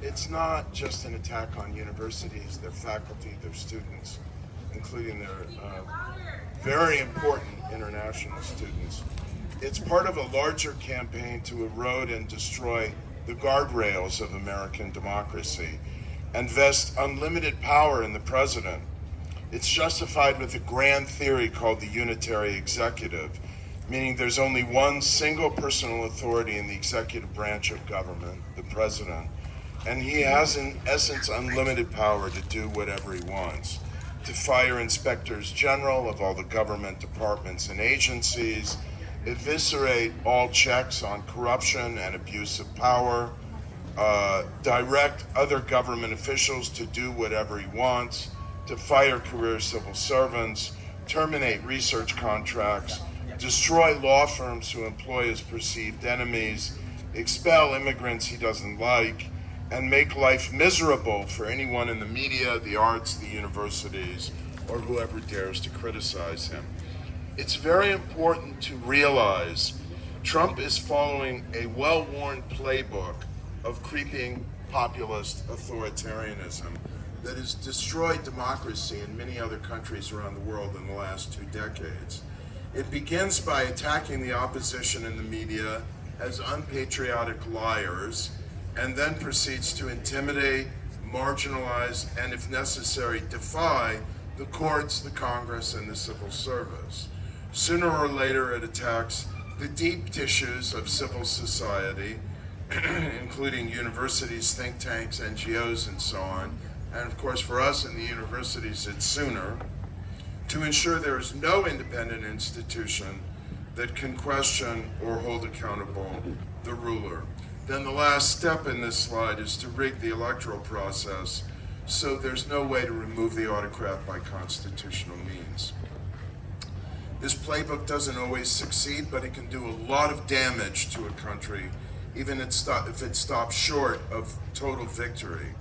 it's not just an attack on universities, their faculty, their students, including their very important international students. It's part of a larger campaign to erode and destroy the guardrails of American democracy and vest unlimited power in the president. It's justified with a grand theory called the unitary executive, meaning there's only one single personal authority in the executive branch of government, the president, and he has in essence unlimited power to do whatever he wants, to fire inspectors general of all the government departments and agencies, eviscerate all checks on corruption and abuse of power, direct other government officials to do whatever he wants, to fire career civil servants, terminate research contracts, destroy law firms who employ his perceived enemies, expel immigrants he doesn't like, and make life miserable for anyone in the media, the arts, the universities, or whoever dares to criticize him. It's very important to realize Trump is following a well-worn playbook of creeping populist authoritarianism that has destroyed democracy in many other countries around the world in the last 2 decades. It begins by attacking the opposition and the media as unpatriotic liars, and then proceeds to intimidate, marginalize, and if necessary, defy the courts, the Congress, and the civil service. Sooner or later, it attacks the deep tissues of civil society, including universities, think tanks, NGOs, and so on. And of course, for us in the universities, it's sooner, to ensure there is no independent institution that can question or hold accountable the ruler. Then the last step in this slide is to rig the electoral process so there's no way to remove the autocrat by constitutional means. This playbook doesn't always succeed, but it can do a lot of damage to a country, even if it stops short of total victory.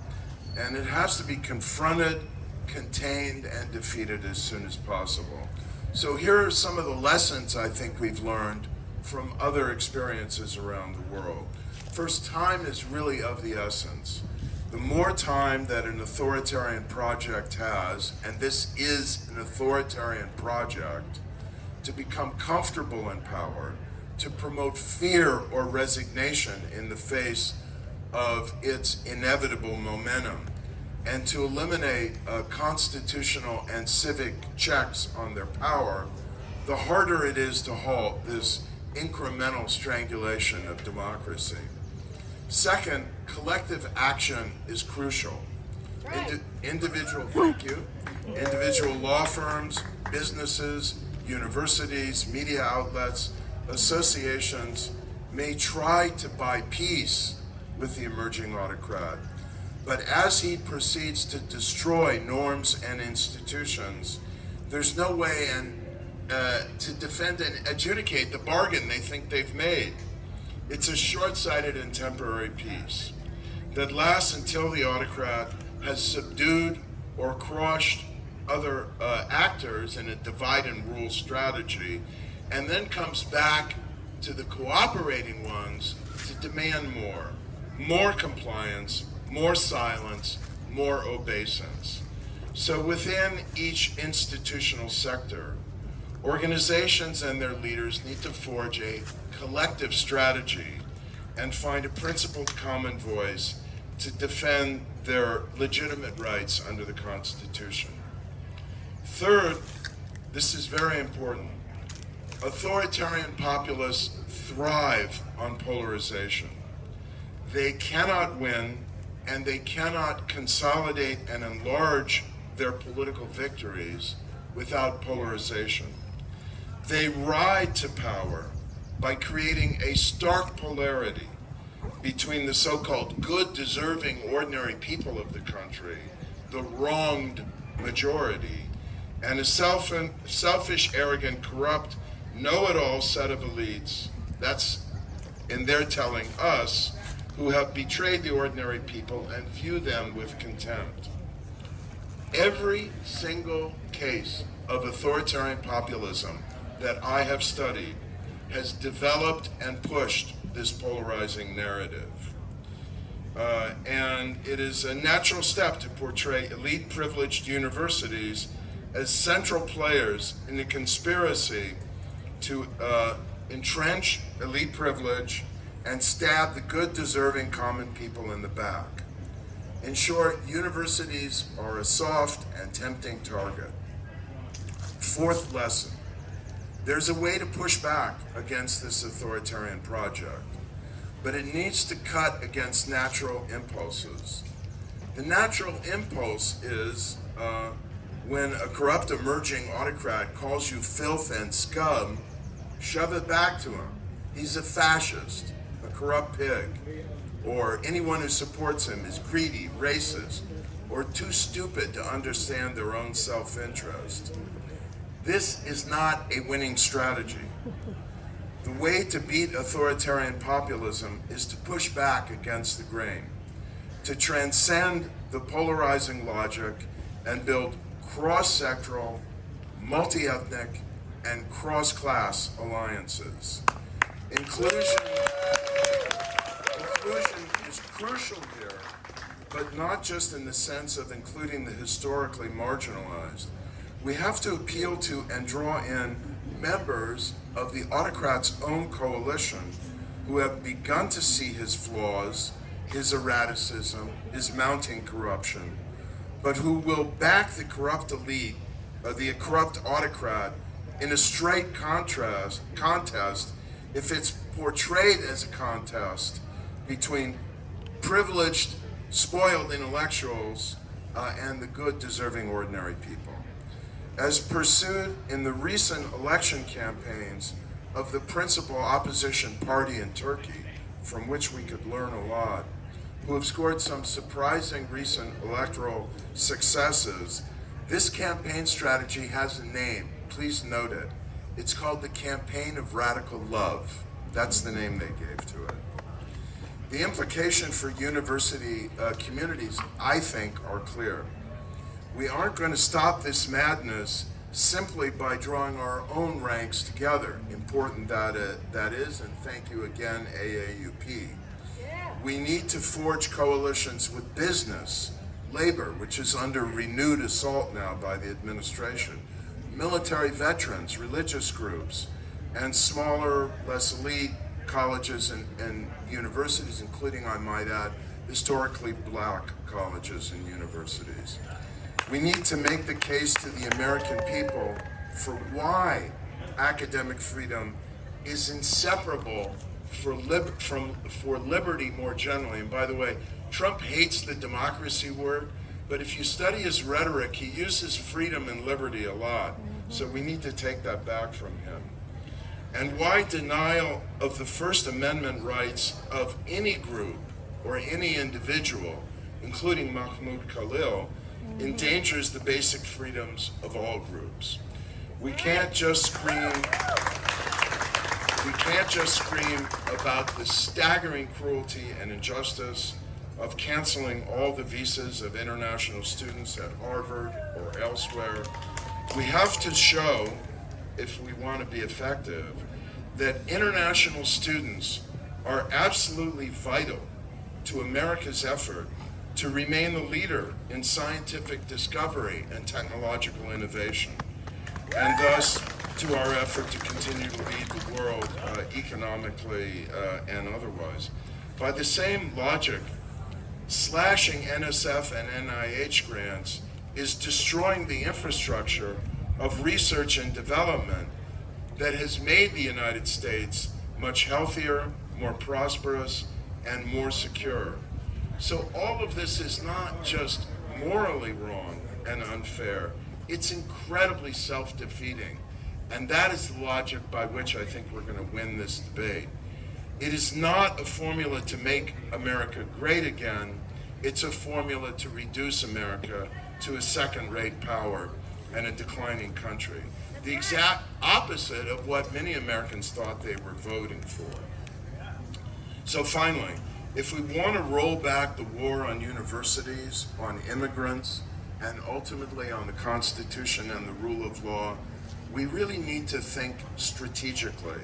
And it has to be confronted, contained, and defeated as soon as possible. So here are some of the lessons I think we've learned from other experiences around the world. First, time is really of the essence. The more time that an authoritarian project has, and this is an authoritarian project, to become comfortable in power, to promote fear or resignation in the face of its inevitable momentum, and to eliminate constitutional and civic checks on their power, the harder it is to halt this incremental strangulation of democracy. Second, collective action is crucial. Individual law firms, businesses, universities, media outlets, associations may try to buy peace with the emerging autocrat. But as he proceeds to destroy norms and institutions, there's no way to defend and adjudicate the bargain they think they've made. It's a short-sighted and temporary peace that lasts until the autocrat has subdued or crushed other actors in a divide and rule strategy, and then comes back to the cooperating ones to demand more compliance, more silence, more obeisance. So within each institutional sector, organizations and their leaders need to forge a collective strategy and find a principled common voice to defend their legitimate rights under the Constitution. Third, this is very important, authoritarian populists thrive on polarization. They cannot win, and they cannot consolidate and enlarge their political victories without polarization. They ride to power by creating a stark polarity between the so-called good, deserving, ordinary people of the country, the wronged majority, and a selfish, arrogant, corrupt, know-it-all set of elites, that's, in their telling, us, who have betrayed the ordinary people and view them with contempt. Every single case of authoritarian populism that I have studied has developed and pushed this polarizing narrative. And it is a natural step to portray elite privileged universities as central players in the conspiracy to entrench elite privilege and stab the good, deserving common people in the back. In short, universities are a soft and tempting target. Fourth lesson, there's a way to push back against this authoritarian project, but it needs to cut against natural impulses. The natural impulse is when a corrupt emerging autocrat calls you filth and scum, shove it back to him. He's a fascist, a corrupt pig, or anyone who supports him is greedy, racist, or too stupid to understand their own self-interest. This is not a winning strategy. The way to beat authoritarian populism is to push back against the grain, to transcend the polarizing logic and build cross-sectoral, multi-ethnic, and cross-class alliances. Inclusion is crucial here, but not just in the sense of including the historically marginalized. We have to appeal to and draw in members of the autocrat's own coalition who have begun to see his flaws, his erraticism, his mounting corruption, but who will back the corrupt elite, the corrupt autocrat, in a straight contest if it's portrayed as a contest between privileged, spoiled intellectuals and the good, deserving, ordinary people. As pursued in the recent election campaigns of the principal opposition party in Turkey, from which we could learn a lot, who have scored some surprising recent electoral successes, this campaign strategy has a name. Please note it. It's called the Campaign of Radical Love. That's the name they gave to it. The implication for university communities, I think, are clear. We aren't going to stop this madness simply by drawing our own ranks together. Important that is, and thank you again, AAUP. We need to forge coalitions with business, labor, which is under renewed assault now by the administration, military veterans, religious groups, and smaller, less elite colleges and universities, including, I might add, historically black colleges and universities. We need to make the case to the American people for why academic freedom is inseparable for liberty more generally. And by the way, Trump hates the democracy word, but if you study his rhetoric, he uses freedom and liberty a lot. So we need to take that back from him. And why denial of the First Amendment rights of any group or any individual, including Mahmoud Khalil, endangers the basic freedoms of all groups. We can't just scream about the staggering cruelty and injustice of canceling all the visas of international students at Harvard or elsewhere. We have to show, if we want to be effective, that international students are absolutely vital to America's effort to remain the leader in scientific discovery and technological innovation, and thus to our effort to continue to lead the world economically and otherwise. By the same logic, slashing NSF and NIH grants is destroying the infrastructure of research and development that has made the United States much healthier, more prosperous, and more secure. So all of this is not just morally wrong and unfair, it's incredibly self-defeating. And that is the logic by which I think we're going to win this debate. It is not a formula to make America great again, it's a formula to reduce America to a second-rate power and a declining country. The exact opposite of what many Americans thought they were voting for. So finally, if we want to roll back the war on universities, on immigrants, and ultimately on the Constitution and the rule of law, we really need to think strategically.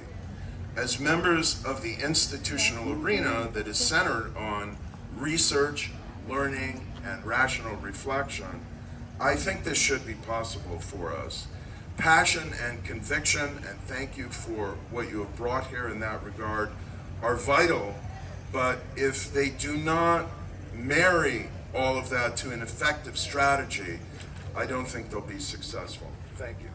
As members of the institutional arena that is centered on research, learning, and rational reflection, I think this should be possible for us. Passion and conviction, and thank you for what you have brought here in that regard, are vital, but if they do not marry all of that to an effective strategy, I don't think they'll be successful. Thank you.